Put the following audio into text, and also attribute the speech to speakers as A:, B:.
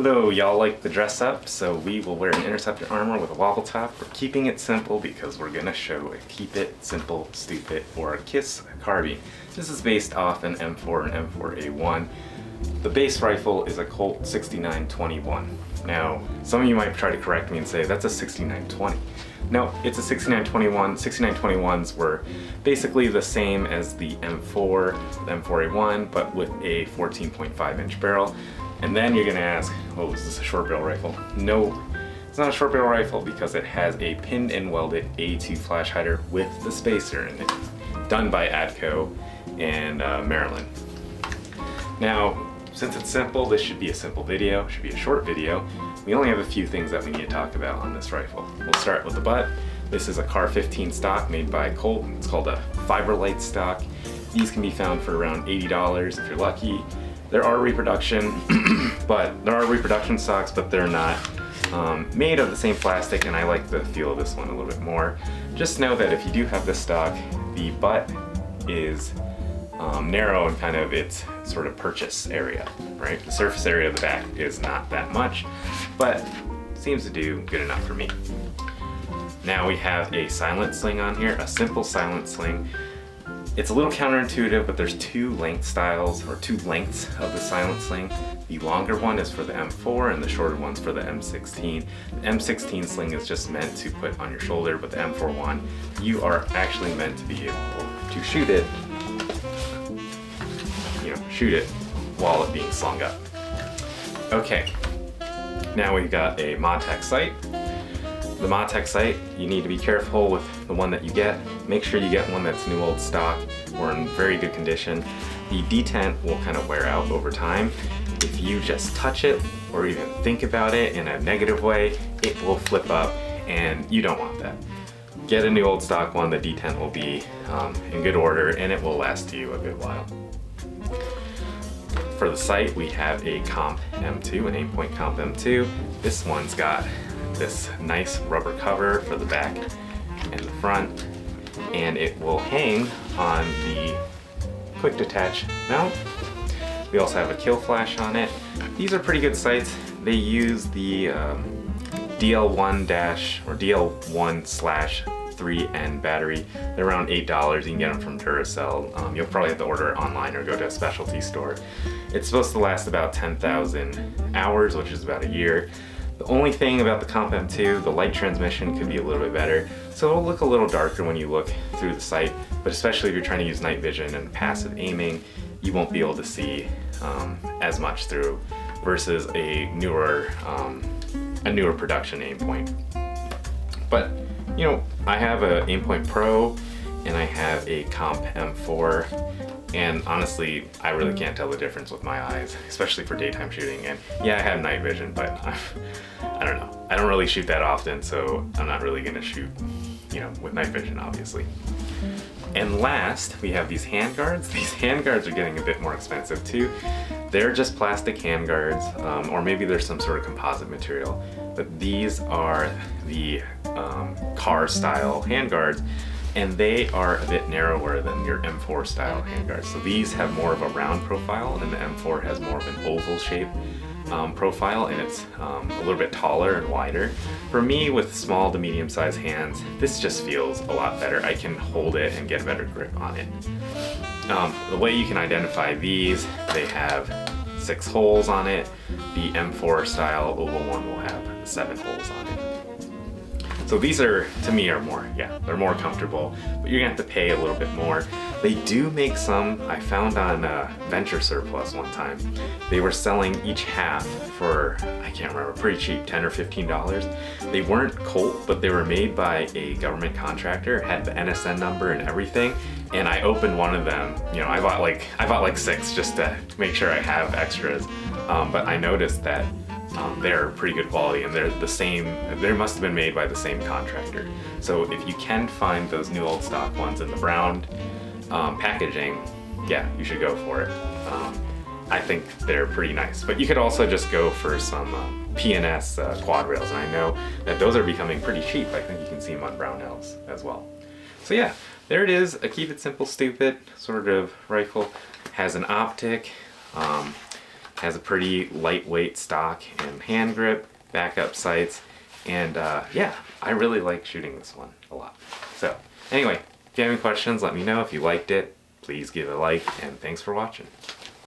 A: Hello, y'all like the dress up, so we will wear an interceptor armor with a wobble top. We're keeping it simple because we're gonna show a keep it simple, stupid, or a KISS carbine. This is based off an M4 and M4A1. The base rifle is a Colt 6921. Now, some of you might try to correct me and say that's a 6920. No, it's a 6921. 6921s were basically the same as the M4, the M4A1, but with a 14.5 inch barrel. And then you're gonna ask, oh, is this a short barrel rifle? No, it's not a short barrel rifle because it has a pinned and welded A2 flash hider with the spacer in it, done by ADCO and Maryland. Now, since it's simple, this should be a simple video, should be a short video. We only have a few things that we need to talk about on this rifle. We'll start with the butt. This is a Car 15 stock made by Colt. It's called a fiberlite stock. These can be found for around $80 if you're lucky. There are reproduction, stocks, but they're not made of the same plastic, and I like the feel of this one a little bit more. Just know that if you do have this stock, the butt is narrow and kind of its sort of purchase area, right? The surface area of the back is not that much, but seems to do good enough for me. Now we have a silent sling on here, a simple silent sling. It's a little counterintuitive, but there's two length styles, or two lengths of the silent sling. The longer one is for the M4 and the shorter one's for the M16. The M16 sling is just meant to put on your shoulder, but the M4 one, you are actually meant to be able to shoot it, while it being slung up. Okay, now we've got a matech sight. The matech sight, you need to be careful with the one that you get. Make sure you get one that's new old stock or in very good condition. The detent will kind of wear out over time. If you just touch it or even think about it in a negative way, it will flip up, and you don't want that. Get a new old stock one, the detent will be in good order and it will last you a good while. For the sight, we have a CompM2, an Aimpoint CompM2. This one's got this nice rubber cover for the back and the front, and it will hang on the quick detach mount. We also have a kill flash on it. These are pretty good sights. They use the DL1- or DL1/3N battery. They're around $8. You can get them from Duracell. You'll probably have to order it online or go to a specialty store. It's supposed to last about 10,000 hours, which is about a year. The only thing about the CompM2, the light transmission could be a little bit better, so it'll look a little darker when you look through the sight, but especially if you're trying to use night vision and passive aiming, you won't be able to see as much through versus a newer production Aimpoint. But you know, I have a Aimpoint Pro and I have a CompM4, and honestly, I really can't tell the difference with my eyes, especially for daytime shooting. And yeah, I have night vision, but I don't know. I don't really shoot that often, so I'm not really gonna shoot, with night vision, obviously. And last, we have these handguards. These handguards are getting a bit more expensive too. They're just plastic handguards, or maybe there's some sort of composite material, but these are the car style handguards, and they are a bit narrower than your M4 style handguards. So these have more of a round profile, and the M4 has more of an oval shape profile, and it's a little bit taller and wider. For me, with small to medium sized hands, this just feels a lot better. I can hold it and get a better grip on it. The way you can identify these, they have 6 holes on it. The M4 style oval one will have 7 holes on it. So these are, to me, are more, they're more comfortable, but you're gonna have to pay a little bit more. They do make some, I found on Venture Surplus one time, they were selling each half for, I can't remember, pretty cheap, $10 or $15. They weren't Colt, but they were made by a government contractor, had the NSN number and everything, and I opened one of them. I bought like 6 just to make sure I have extras, but I noticed that they're pretty good quality, and they're the same. They must have been made by the same contractor. So if you can find those new old stock ones in the brown packaging, you should go for it. I think they're pretty nice. But you could also just go for some PNS quad rails, and I know that those are becoming pretty cheap. I think you can see them on Brownells as well. So yeah, there it is. A keep it simple, stupid sort of rifle. Has an optic. Has a pretty lightweight stock and hand grip, backup sights, and yeah, I really like shooting this one a lot. So anyway, if you have any questions, let me know. If you liked it, please give it a like, and thanks for watching.